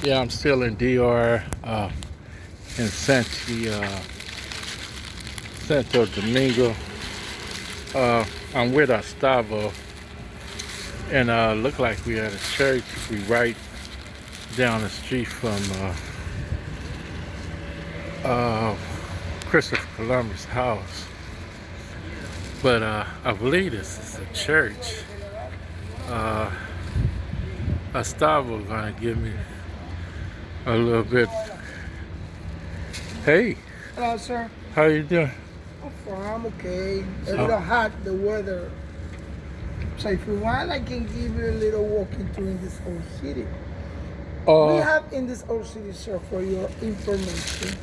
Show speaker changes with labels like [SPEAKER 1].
[SPEAKER 1] Yeah, I'm still in DR in Santo Domingo. I'm with Gustavo, and look like we at a church. We right down the street from Christopher Columbus' house. But I believe this is a church. Uh, Gustavo gonna give me a little bit. Hey,
[SPEAKER 2] Hello, sir.
[SPEAKER 1] how you doing?
[SPEAKER 2] I'm fine. I'm okay. A
[SPEAKER 1] Oh.
[SPEAKER 2] little hot, the weather. So if you want, I can give you a little walking through in this old city. We
[SPEAKER 1] Uh,
[SPEAKER 2] have in this old city, sir, for your information.